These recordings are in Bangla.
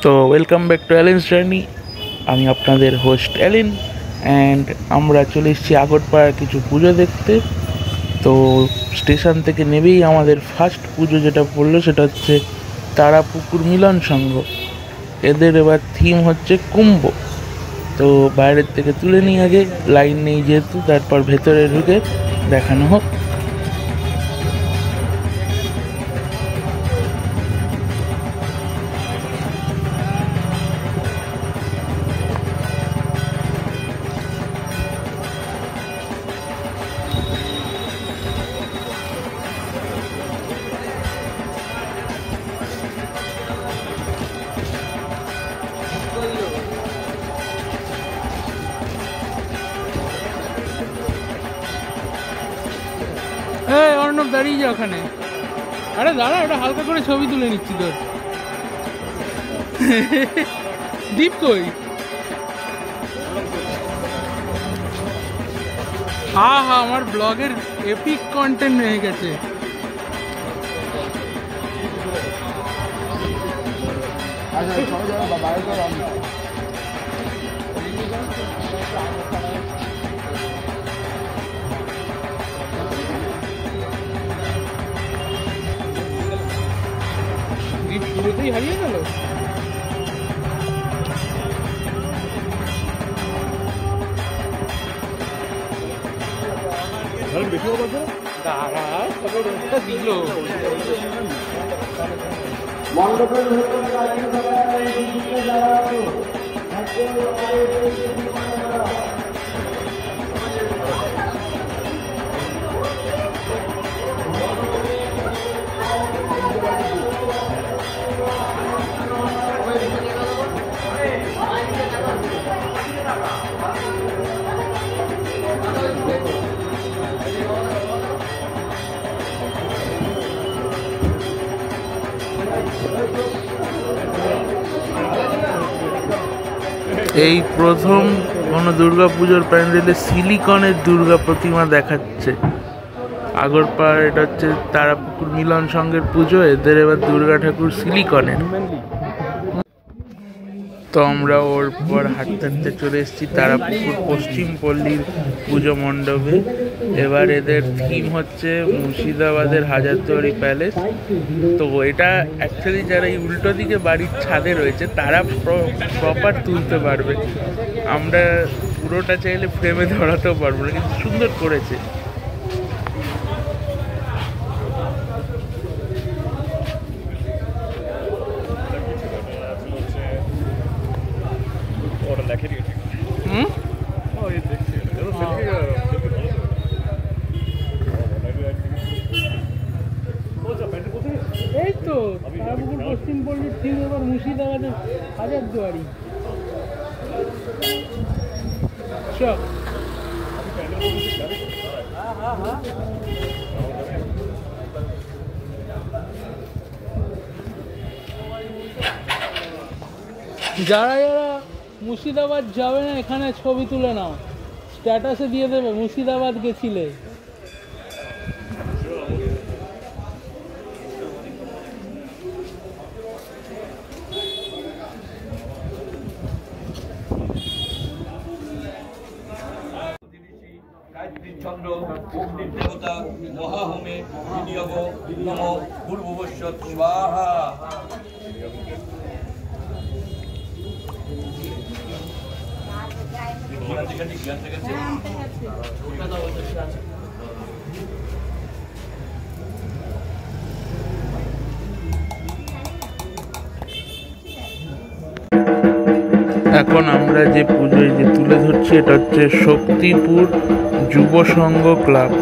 তো ওয়েলকাম ব্যাক টু অ্যালেন্স জার্নি। আমি আপনাদের হোস্ট অ্যালেন, অ্যান্ড আমরা চলে এসেছি আগরপাড়ার কিছু পুজো দেখতে। তো স্টেশন থেকে নেবেই আমাদের ফার্স্ট পুজো যেটা পড়লো সেটা হচ্ছে তারাপুকুর মিলন সংঘ। এদের এবার থিম হচ্ছে কুম্ভ। তো বাইরের থেকে তুলে নিয়ে আগে, লাইন নেই যেহেতু, তারপর ভেতরে ঢুকে দেখানো হোক। অর্ণব দাঁড়িয়ে যা ওখানে। আরে দাঁড়া, ওটা হালকা করে ছবি তুলে নিচ্ছি তোর। দীপ কই? হ্যাঁ, আমার ব্লগের এপিক কন্টেন্ট হয়ে গেছে। শুরুতেই হারিয়ে গেল। দিল এই প্রথম কোনো দুর্গা পুজোর প্যান্ডেলে সিলিকনের দুর্গা প্রতিমা দেখাচ্ছে আগরপাড়া। এটা হচ্ছে তারাপুকুর মিলন সংঘের পুজো, এদের এবার দুর্গা ঠাকুর সিলিকনের। তো আমরা ওর পর হাঁটতে হাঁটতে চলে এসেছি তারাপুকুর পশ্চিম পল্লীর পুজো মণ্ডপে। এবার এদের থিম হচ্ছে মুর্শিদাবাদের হাজারদুয়ারি প্যালেস। তো এটা অ্যাকচুয়ালি যারা এই উল্টো দিকে বাড়ির ছাদে রয়েছে তারা প্রপার তুলতে পারবে। আমরা পুরোটা চাইলে ফ্রেমে ধরাতেও পারবো না, কিন্তু সুন্দর করেছে। এই তো তারাপুকুর পশ্চিম পল্লীর থিম এবার মুর্শিদাবাদের হাজারদুয়ারি। যারা যারা মুর্শিদাবাদ যাবে না, এখানে ছবি তুলে নাও, স্ট্যাটাসে দিয়ে দেবে মুর্শিদাবাদ গেছিলে। চন্দ্র অগ্নির দেবতা মহাহোমে বিনিয়োগ নম পূর্ববশ্য স্বাহা। এখন আমরা যে পুজোয় যে তুলে ধরছি এটা হচ্ছে শক্তিপুর যুব সংঘ ক্লাব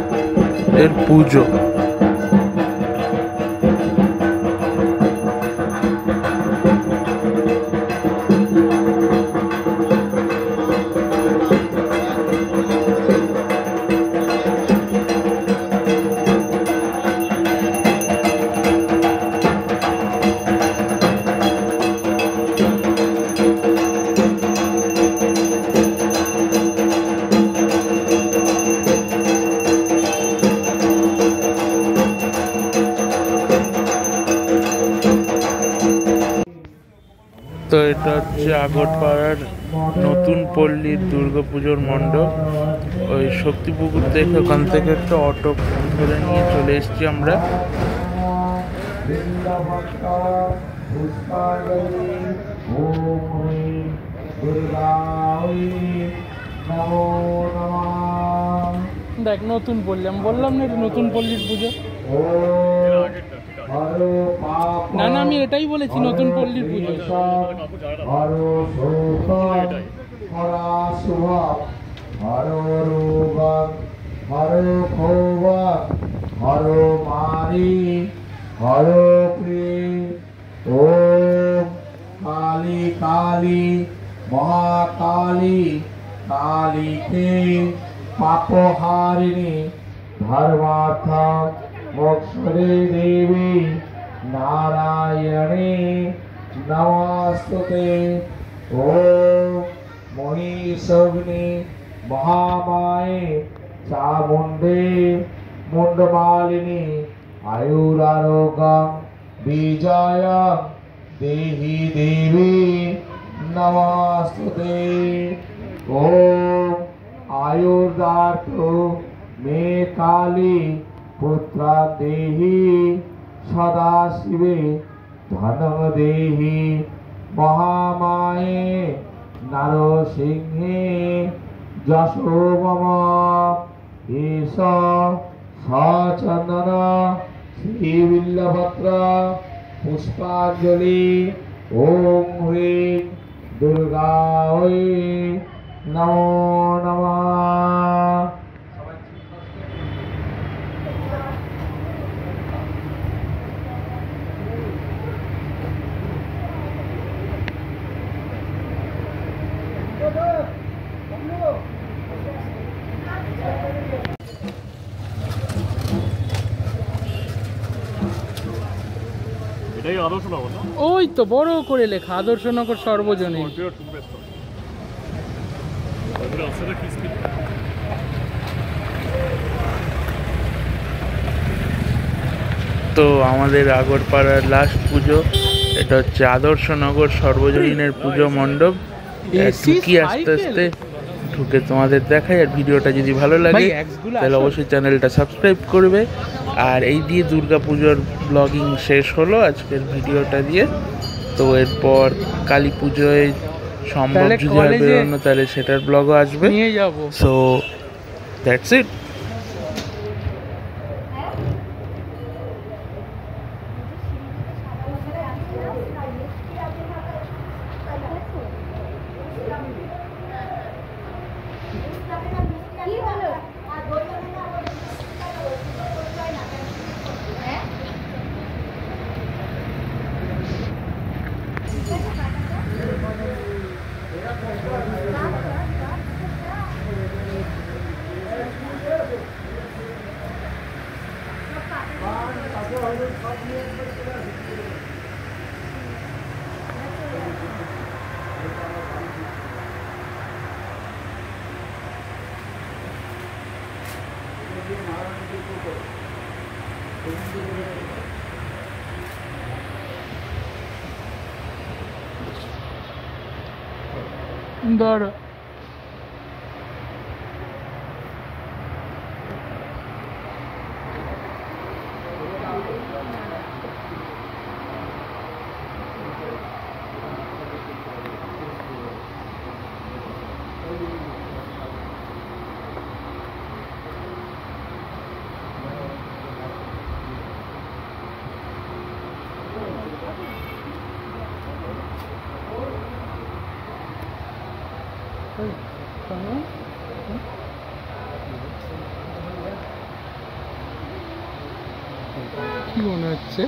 এর পুজো। তো এটা হচ্ছে আগরপাড়ার নতুন পল্লীর দুর্গাপুজোর মণ্ডপ। ওই শক্তিপুকুর থেকে ওখান থেকে একটা অটো ধরে নিয়ে চলে এসেছি আমরা। দেখ নতুন পল্লী, আমি বললাম না এটা নতুন পল্লীর পুজো। না না, আমি এটাই বলেছি, নতুন পল্লীর পুজো। काली काली महाकाली काली के पापहारिणी धर्मार्थ मोक्षदे देवी नारायणे नमस्तुते। ओम महिषग्नि महामाये चामुंडे मुंडमालिनी आयुरारोग्यं विजय देहि देवी नमस्तुते। ओम आयुर्दार्थ मे काली पुत्र देहि सदा शिवे धनं देहि महामाये नरसिंहे जशो मम एष सचंदन श्रीबिल्लपत्र पुष्पांजलि। ओम ह्रीं दुर्गायै नमो नमः। এটাই আদর্শনগর না? ওই তো বড় করে লেখা আদর্শনগর সর্বজনীন। তো আমাদের আগরপাড়ার লাস্ট পুজো, এটা হচ্ছে আদর্শনগর সর্বজনীনের পুজো মণ্ডপ। ঢুকি আস্তে আস্তে ঢুকে তোমাদের দেখাই। আর ভিডিওটা যদি ভালো লাগে তাহলে অবশ্যই চ্যানেলটা সাবস্ক্রাইব করবে। আর এই দিয়ে দুর্গা পুজোর ব্লগিং শেষ হলো আজকের ভিডিওটা দিয়ে। তো এরপর কালী পুজোয় সম্ভব যদি হয় বেরোনো, তাহলে সেটার ব্লগও আসবে, নিয়ে যাবো। So that's it. দাঁড়া, কি মনে হচ্ছে?